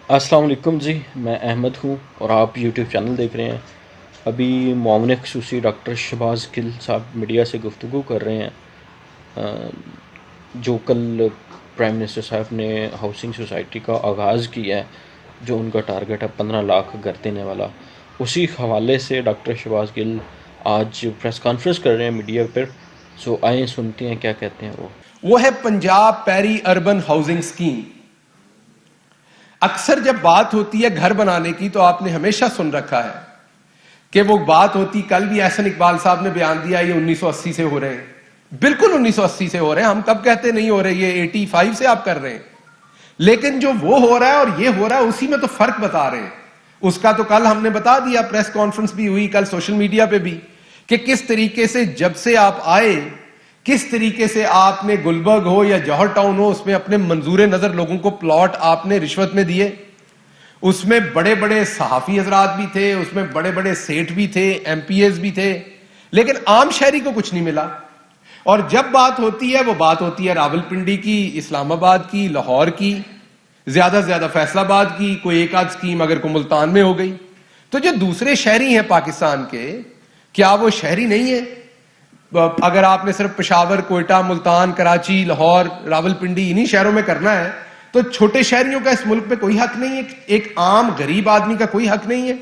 अस्सलाम वालेकुम जी, मैं अहमद हूँ और आप यूट्यूब चैनल देख रहे हैं। अभी मुआविन ख़ुसूसी डॉक्टर शहबाज गिल साहब मीडिया से गुफ्तगू कर रहे हैं। जो कल प्राइम मिनिस्टर साहब ने हाउसिंग सोसाइटी का आगाज़ किया है, जो उनका टारगेट है 15 लाख घर देने वाला, उसी हवाले से डॉक्टर शहबाज गिल आज प्रेस कॉन्फ्रेंस कर रहे हैं मीडिया पर। सो आए सुनते हैं क्या कहते हैं वो है Punjab peri urban housing scheme. अक्सर जब बात होती है घर बनाने की तो आपने हमेशा सुन रखा है कि वो बात होती, कल भी एहसन इकबाल साहब ने बयान दिया ये 1980 से हो रहे हैं। बिल्कुल 1980 से हो रहे हैं, हम कब कहते नहीं हो रहे, ये 85 से आप कर रहे हैं। लेकिन जो वो हो रहा है और ये हो रहा है उसी में तो फर्क बता रहे हैं। उसका तो कल हमने बता दिया, प्रेस कॉन्फ्रेंस भी हुई कल सोशल मीडिया पे भी, कि किस तरीके से जब से आप आए, किस तरीके से आपने गुलबर्ग हो या जौहर टाउन हो, उसमें अपने मंजूर नजर लोगों को प्लॉट आपने रिश्वत में दिए। उसमें बड़े बड़े सहाफी हजरात भी थे, उसमें बड़े बड़े सेठ भी थे, एमपीएस भी थे, लेकिन आम शहरी को कुछ नहीं मिला। और जब बात होती है, वो बात होती है रावलपिंडी की, इस्लामाबाद की, लाहौर की, ज्यादा से ज्यादा फैसलाबाद की, कोई एक आध स्कीम अगर को मुल्तान में हो गई। तो जो दूसरे शहरी हैं पाकिस्तान के, क्या वो शहरी नहीं है? अगर आपने सिर्फ पेशावर, कोयटा, मुल्तान, कराची, लाहौर, रावलपिंडी इन्हीं शहरों में करना है तो छोटे शहरियों का इस मुल्क पे कोई हक नहीं है, एक आम गरीब आदमी का कोई हक नहीं है।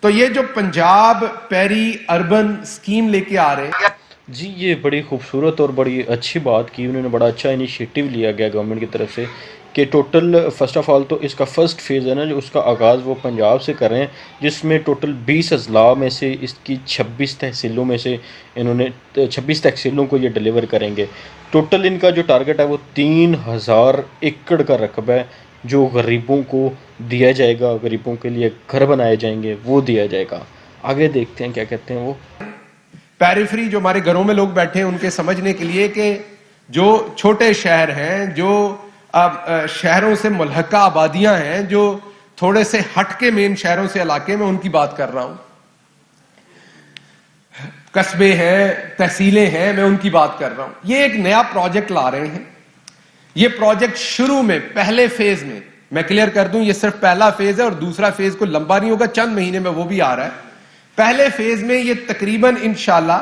तो ये जो पंजाब पेरी अर्बन स्कीम लेके आ रहे हैं जी, ये बड़ी खूबसूरत और बड़ी अच्छी बात की उन्होंने। बड़ा अच्छा इनिशिएटिव लिया गया गवर्नमेंट की तरफ से कि टोटल फर्स्ट ऑफ ऑल तो इसका फर्स्ट फेज़ है ना, जो उसका आगाज़ वो पंजाब से कर रहे हैं, जिसमें टोटल 20 अजला में से इसकी 26 तहसीलों में से इन्होंने 26 तहसीलों को ये डिलीवर करेंगे। टोटल इनका जो टारगेट है वो 3000 एकड़ का रकबा है, जो गरीबों को दिया जाएगा, गरीबों के लिए घर बनाए जाएंगे, वो दिया जाएगा। आगे देखते हैं क्या कहते हैं वो। पेरिफेरी, जो हमारे घरों में लोग बैठे हैं, उनके समझने के लिए कि जो छोटे शहर हैं, जो शहरों से मुल्हका आबादियां हैं, जो थोड़े से हटके मेन शहरों से इलाके में, उनकी बात कर रहा हूं। कस्बे हैं, तहसीलें हैं, मैं उनकी बात कर रहा हूं। ये एक नया प्रोजेक्ट ला रहे हैं। ये प्रोजेक्ट शुरू में पहले फेज में, मैं क्लियर कर दूं, ये सिर्फ पहला फेज है और दूसरा फेज को लंबा नहीं होगा, चंद महीने में वो भी आ रहा है। पहले फेज में ये तकरीबन इंशाल्लाह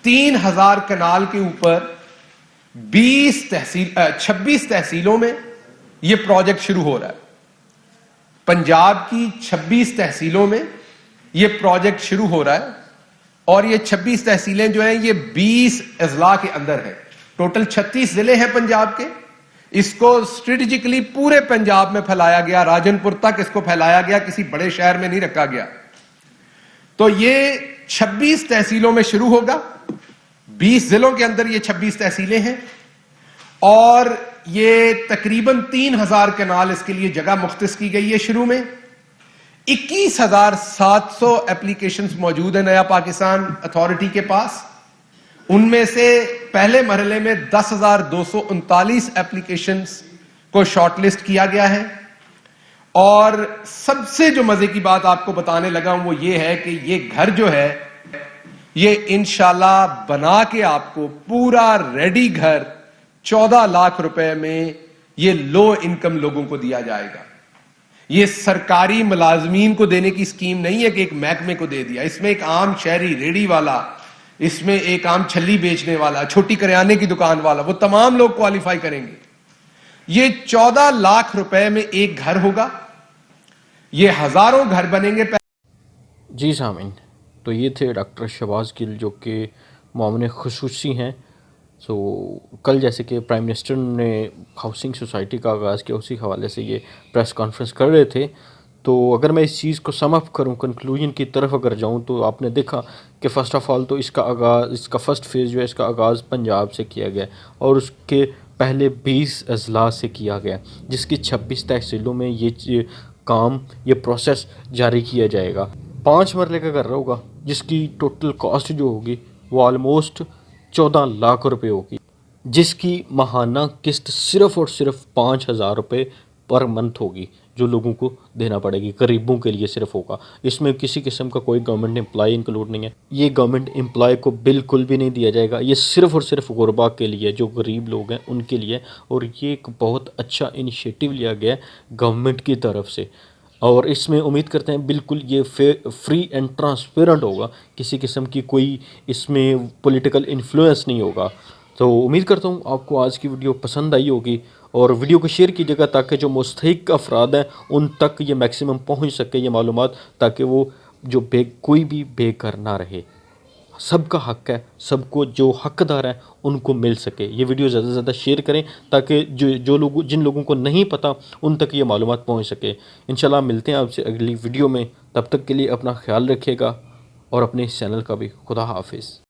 3000 कनाल के ऊपर 26 तहसीलों में ये प्रोजेक्ट शुरू हो रहा है। पंजाब की 26 तहसीलों में ये प्रोजेक्ट शुरू हो रहा है और ये 26 तहसीलें जो हैं ये 20 अजला के अंदर है। टोटल 36 जिले हैं पंजाब के। इसको स्ट्रेटेजिकली पूरे पंजाब में फैलाया गया, राजनपुर तक इसको फैलाया गया, किसी बड़े शहर में नहीं रखा गया। तो ये 26 तहसीलों में शुरू होगा, 20 जिलों के अंदर ये 26 तहसीलें हैं और ये तकरीबन 3000 कनाल इसके लिए जगह मुख्तस की गई है। शुरू में 21,700 एप्लीकेशंस मौजूद है नया पाकिस्तान अथॉरिटी के पास। उनमें से पहले मरहले में 10,239 एप्लीकेशंस को शॉर्टलिस्ट किया गया है। और सबसे जो मजे की बात आपको बताने लगा हूं वो ये है कि ये घर जो है ये इंशाल्लाह बना के आपको पूरा रेडी घर 14 लाख रुपए में ये लो इनकम लोगों को दिया जाएगा। ये सरकारी मुलाजमीन को देने की स्कीम नहीं है कि एक महकमे को दे दिया। इसमें एक आम शहरी रेडी वाला, इसमें एक आम छल्ली बेचने वाला, छोटी करियाने की दुकान वाला, वो तमाम लोग क्वालिफाई करेंगे। ये 14 लाख रुपए में एक घर होगा। ये हजारों घर बनेंगे। जी सामीन, तो ये थे डॉक्टर शहबाज गिल जो कि मुआविन ख़ुसूसी हैं। सो कल जैसे कि प्राइम मिनिस्टर ने हाउसिंग सोसाइटी का आगाज़ किया, उसी हवाले से ये प्रेस कॉन्फ्रेंस कर रहे थे। तो अगर मैं इस चीज़ को सम अप करूँ, कंक्लूजन की तरफ अगर जाऊँ, तो आपने देखा कि फ़र्स्ट ऑफ़ ऑल तो इसका फ़र्स्ट फेज़ जो है, इसका आगाज़ पंजाब से किया गया और उसके पहले 20 अजला से किया गया, जिसकी 26 तहसीलों में ये काम, ये प्रोसेस जारी किया जाएगा। 5 मरले का कर रहा होगा, जिसकी टोटल कॉस्ट जो होगी वो ऑलमोस्ट 14 लाख रुपए होगी, जिसकी माहाना किस्त सिर्फ़ और सिर्फ 5,000 रुपये पर मंथ होगी। جو لوگوں کو دینا پڑے گی، غریبوں کے لیے صرف ہوگا۔ اس میں کسی قسم کا کوئی گورنمنٹ امپلائی انکلوڈ نہیں ہے، یہ گورنمنٹ امپلائی کو بالکل بھی نہیں دیا جائے گا، یہ صرف اور صرف غربا کے لیے، جو غریب لوگ ہیں ان کے لیے۔ اور یہ ایک بہت اچھا انیشیٹو لیا گیا ہے گورنمنٹ کی طرف سے، اور اس میں امید کرتے ہیں بالکل یہ فری اینڈ ٹرانسپیرنٹ ہوگا، کسی قسم کی کوئی اس میں پولیٹیکل انفلوئنس نہیں ہوگا۔ تو امید کرتا ہوں آپ کو آج کی ویڈیو پسند آئی ہوگی، اور ویڈیو کو شیئر کیجیے گا تاکہ جو مستحق افراد ہیں ان تک یہ میکسیمم پہنچ سکے یہ معلومات، تاکہ وہ جو کوئی بھی بے گھر نہ رہے۔ سب کا حق ہے، سب کو جو حقدار ہیں ان کو مل سکے۔ یہ ویڈیو زیادہ سے زیادہ شیئر کریں تاکہ جن لوگوں کو نہیں پتہ ان تک یہ معلومات پہنچ سکے۔ انشاءاللہ ملتے ہیں آپ سے اگلی ویڈیو میں، تب تک کے لیے اپنا خیال رکھیے گا اور اپنے اس چینل کا بھی۔ خدا حافظ۔